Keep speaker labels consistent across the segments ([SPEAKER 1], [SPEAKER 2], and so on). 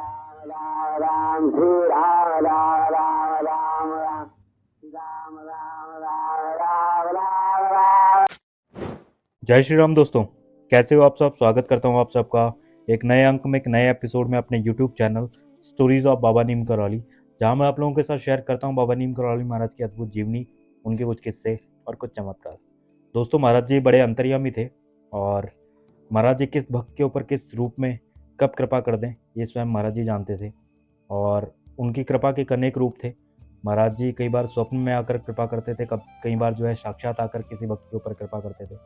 [SPEAKER 1] राम राम श्री राम राम राम राम राम राम राम राम राम राम।
[SPEAKER 2] जय श्री राम दोस्तों, कैसे हो आप सब। स्वागत करता हूं आप सबका एक नए अंक में, एक नए एपिसोड में अपने यूट्यूब चैनल स्टोरीज ऑफ बाबा नीम करौली, जहां मैं आप लोगों के साथ शेयर करता हूं बाबा नीम करौली महाराज की अद्भुत जीवनी, उनके कुछ किस्से और कुछ चमत्कार। दोस्तों, महाराज जी बड़े अंतर्यामी थे और महाराज जी किस भक्त के ऊपर किस रूप में कब कृपा कर दें ये स्वयं महाराज जी जानते थे। और उनकी कृपा के अनेक रूप थे। महाराज जी कई बार स्वप्न में आकर कृपा करते थे, कई बार जो है साक्षात आकर किसी भक्त के ऊपर कृपा करते थे,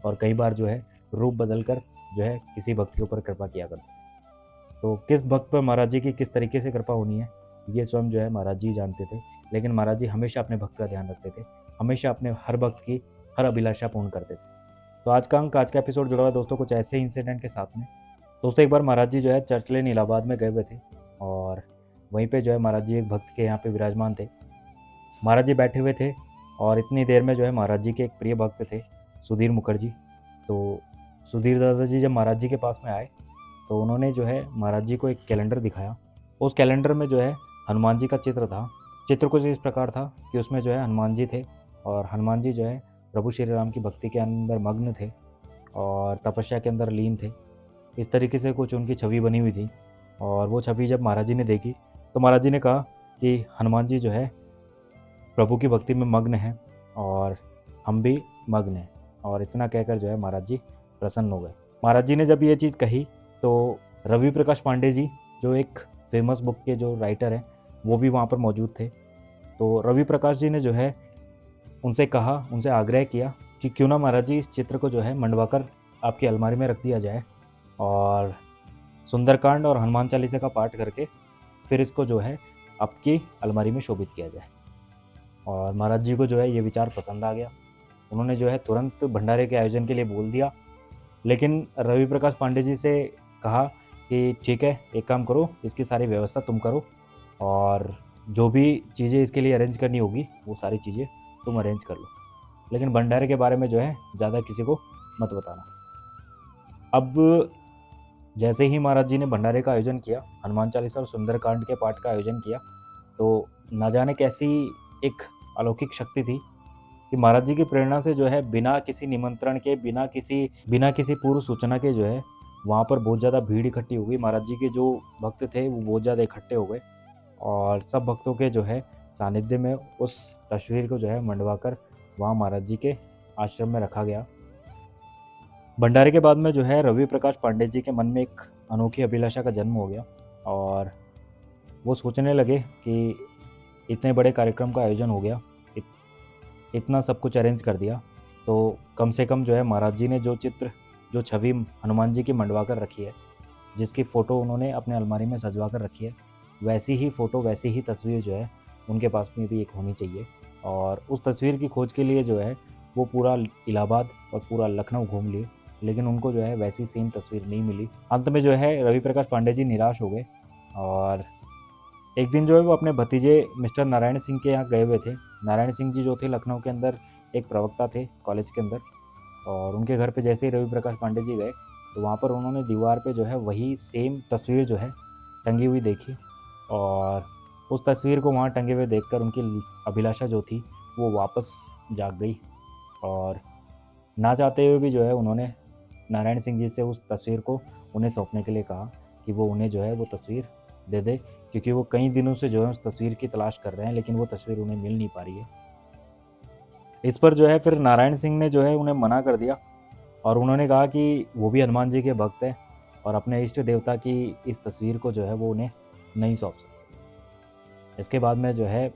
[SPEAKER 2] और कई बार जो है रूप बदलकर जो है किसी भक्त के ऊपर कृपा किया करते थे। तो किस भक्त पर महाराज जी की किस तरीके से कृपा होनी है ये स्वयं जो है महाराज जी जानते थे। लेकिन महाराज जी हमेशा अपने भक्त का ध्यान रखते थे, हमेशा अपने हर भक्त की हर अभिलाषा पूर्ण करते थे। तो आज का एपिसोड जुड़ा हुआ दोस्तों कुछ ऐसे इंसिडेंट के साथ में। दोस्तों, एक बार महाराज जी जो है चर्च लेन इलाहाबाद में गए हुए थे और वहीं पे जो है महाराज जी एक भक्त के यहाँ पे विराजमान थे। महाराज जी बैठे हुए थे और इतनी देर में जो है महाराज जी के एक प्रिय भक्त थे सुधीर मुखर्जी। तो सुधीर दादाजी जब महाराज जी के पास में आए तो उन्होंने जो है महाराज जी को एक कैलेंडर दिखाया। उस कैलेंडर में जो है हनुमान जी का चित्र था। चित्र कुछ इस प्रकार था कि उसमें जो है हनुमान जी थे और हनुमान जी जो है प्रभु श्री राम की भक्ति के अंदर मग्न थे और तपस्या के अंदर लीन थे। इस तरीके से कुछ उनकी छवि बनी हुई थी। और वो छवि जब महाराज जी ने देखी तो महाराज जी ने कहा कि हनुमान जी जो है प्रभु की भक्ति में मग्न हैं और हम भी मग्न हैं। और इतना कहकर जो है महाराज जी प्रसन्न हो गए। महाराज जी ने जब ये चीज़ कही तो रवि प्रकाश पांडे जी जो एक फेमस बुक के जो राइटर हैं वो भी वहाँ पर मौजूद थे। तो रवि प्रकाश जी ने जो है उनसे कहा, उनसे आग्रह किया कि क्यों ना महाराज जी इस चित्र को जो है मंडवाकर आपकी अलमारी में रख दिया जाए और सुंदरकांड और हनुमान चालीसा का पाठ करके फिर इसको जो है आपकी अलमारी में शोभित किया जाए। और महाराज जी को जो है ये विचार पसंद आ गया। उन्होंने जो है तुरंत भंडारे के आयोजन के लिए बोल दिया। लेकिन रवि प्रकाश पांडे जी से कहा कि ठीक है, एक काम करो, इसकी सारी व्यवस्था तुम करो और जो भी चीज़ें इसके लिए अरेंज करनी होगी वो सारी चीज़ें तुम अरेंज कर लो, लेकिन भंडारे के बारे में जो है ज़्यादा किसी को मत बताना। अब जैसे ही महाराज जी ने भंडारे का आयोजन किया, हनुमान चालीसा और सुंदरकांड के पाठ का आयोजन किया, तो न जाने कैसी एक अलौकिक शक्ति थी कि महाराज जी की प्रेरणा से जो है बिना किसी निमंत्रण के, बिना किसी पूर्व सूचना के जो है वहाँ पर बहुत ज़्यादा भीड़ इकट्ठी हो गई। महाराज जी के जो भक्त थे वो बहुत ज़्यादा इकट्ठे हो गए और सब भक्तों के जो है सानिध्य में उस तस्वीर को जो है मंडवाकर वहाँ महाराज जी के आश्रम में रखा गया। भंडारे के बाद में जो है रवि प्रकाश पांडे जी के मन में एक अनोखी अभिलाषा का जन्म हो गया और वो सोचने लगे कि इतने बड़े कार्यक्रम का आयोजन हो गया, इतना सब कुछ अरेंज कर दिया, तो कम से कम जो है महाराज जी ने जो छवि हनुमान जी की मंडवा कर रखी है, जिसकी फ़ोटो उन्होंने अपने अलमारी में सजवा कर रखी है, वैसी ही फ़ोटो, वैसी ही तस्वीर जो है उनके पास में भी एक होनी चाहिए। और उस तस्वीर की खोज के लिए जो है वो पूरा इलाहाबाद और पूरा लखनऊ घूम लिए, लेकिन उनको जो है वैसी सेम तस्वीर नहीं मिली। अंत में जो है रवि प्रकाश पांडे जी निराश हो गए और एक दिन जो है वो अपने भतीजे मिस्टर नारायण सिंह के यहाँ गए हुए थे। नारायण सिंह जी जो थे लखनऊ के अंदर एक प्रवक्ता थे कॉलेज के अंदर, और उनके घर पे जैसे ही रवि प्रकाश पांडे जी गए तो वहाँ पर उन्होंने दीवार पे जो है वही सेम तस्वीर जो है टंगी हुई देखी। और उस तस्वीर को वहाँ टंगे हुए देखकर उनकी अभिलाषा जो थी वो वापस जाग गई और ना चाहते हुए भी जो है उन्होंने नारायण सिंह जी से उस तस्वीर को उन्हें सौंपने के लिए कहा कि वो उन्हें जो है वो तस्वीर दे दे, क्योंकि वो कई दिनों से जो है उस तस्वीर की तलाश कर रहे हैं, लेकिन वो तस्वीर उन्हें मिल नहीं पा रही है। इस पर जो है फिर नारायण सिंह ने जो है उन्हें मना कर दिया और उन्होंने कहा कि वो भी हनुमान जी के भक्त हैं और अपने इष्ट देवता की इस तस्वीर को जो है वो उन्हें नहीं सौंप सकते। इसके बाद में जो है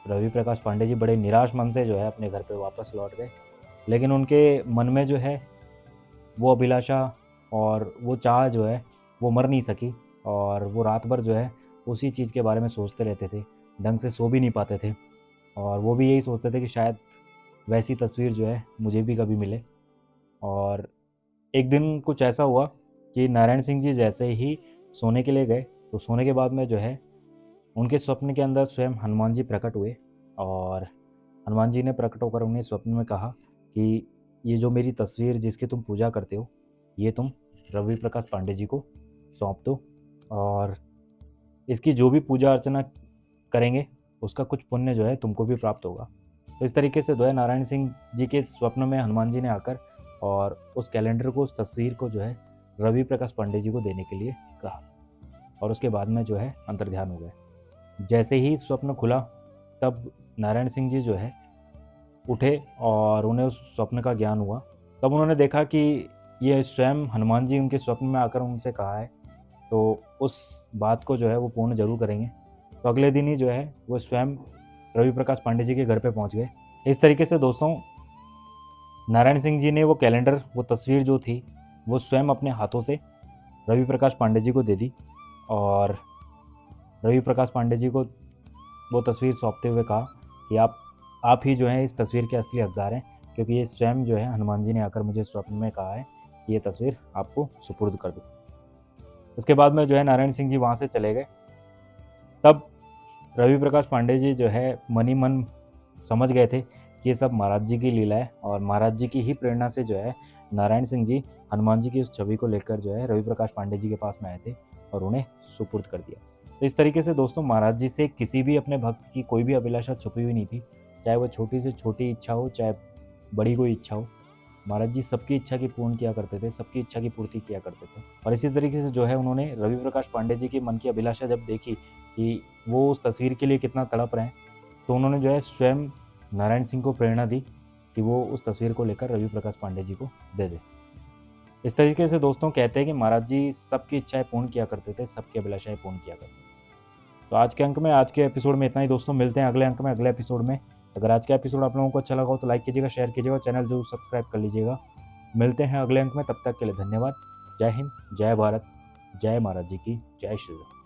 [SPEAKER 2] रवि प्रकाश पांडे जी बड़े निराश मन से जो है अपने घर पे वापस लौट गए, लेकिन उनके मन में जो है वो अभिलाषा और वो चाह जो है वो मर नहीं सकी और वो रात भर जो है उसी चीज़ के बारे में सोचते रहते थे, ढंग से सो भी नहीं पाते थे और वो भी यही सोचते थे कि शायद वैसी तस्वीर जो है मुझे भी कभी मिले। और एक दिन कुछ ऐसा हुआ कि नारायण सिंह जी जैसे ही सोने के लिए गए तो सोने के बाद में जो है उनके स्वप्न के अंदर स्वयं हनुमान जी प्रकट हुए और हनुमान जी ने प्रकट होकर उन्हें स्वप्न में कहा कि ये जो मेरी तस्वीर जिसकी तुम पूजा करते हो ये तुम रवि प्रकाश पांडे जी को सौंप दो और इसकी जो भी पूजा अर्चना करेंगे उसका कुछ पुण्य जो है तुमको भी प्राप्त होगा। तो इस तरीके से जो है नारायण सिंह जी के स्वप्न में हनुमान जी ने आकर और उस कैलेंडर को, उस तस्वीर को जो है रवि प्रकाश पांडे जी को देने के लिए कहा, और उसके बाद में जो है अंतर्ध्यान हो गए। जैसे ही स्वप्न खुला तब नारायण सिंह जी जो है उठे और उन्हें उस स्वप्न का ज्ञान हुआ। तब उन्होंने देखा कि ये स्वयं हनुमान जी उनके स्वप्न में आकर उनसे कहा है, तो उस बात को जो है वो पूर्ण जरूर करेंगे। तो अगले दिन ही जो है वो स्वयं रवि प्रकाश पांडे जी के घर पे पहुंच गए। इस तरीके से दोस्तों नारायण सिंह जी ने वो कैलेंडर, वो तस्वीर जो थी वो स्वयं अपने हाथों से रवि प्रकाश पांडे जी को दे दी, और रवि प्रकाश पांडे जी को वो तस्वीर सौंपते हुए कहा कि आप ही जो है इस तस्वीर के असली हकदार हैं, क्योंकि ये स्वयं जो है हनुमान जी ने आकर मुझे स्वप्न में कहा है कि ये तस्वीर आपको सुपुर्द कर दो। उसके बाद में जो है नारायण सिंह जी वहाँ से चले गए। तब रवि प्रकाश पांडे जी जो है मन ही मन समझ गए थे कि ये सब महाराज जी की लीला है, और महाराज जी की ही प्रेरणा से जो है नारायण सिंह जी हनुमान जी की उस छवि को लेकर जो है रवि प्रकाश पांडे जी के पास में आए थे और उन्हें सुपुर्द कर दिया। तो इस तरीके से दोस्तों महाराज जी से किसी भी अपने भक्त की कोई भी अभिलाषा छुपी हुई नहीं थी, चाहे वो छोटी से छोटी इच्छा हो, चाहे बड़ी कोई इच्छा हो। महाराज जी सबकी इच्छा की पूर्ण किया करते थे, सबकी इच्छा की पूर्ति किया करते थे। और इसी तरीके से जो है उन्होंने रवि प्रकाश पांडे जी की मन की अभिलाषा जब देखी कि वो उस तस्वीर के लिए कितना तड़प रहे हैं, तो उन्होंने जो है स्वयं नारायण सिंह को प्रेरणा दी कि वो उस तस्वीर को लेकर रवि प्रकाश पांडे जी को दे दे। इस तरीके से दोस्तों कहते हैं कि महाराज जी सबकी इच्छाएं पूर्ण किया करते थे, सबकी अभिलाषाएं पूर्ण किया करते थे। तो आज के अंक में, आज के एपिसोड में इतना ही दोस्तों। मिलते हैं अगले अंक में, अगले एपिसोड में। अगर आज का एपिसोड आप लोगों को अच्छा लगा हो तो लाइक कीजिएगा, शेयर कीजिएगा, चैनल जरूर सब्सक्राइब कर लीजिएगा। मिलते हैं अगले अंक में, तब तक के लिए धन्यवाद। जय हिंद, जय भारत, जय महाराज जी की, जय श्री राम।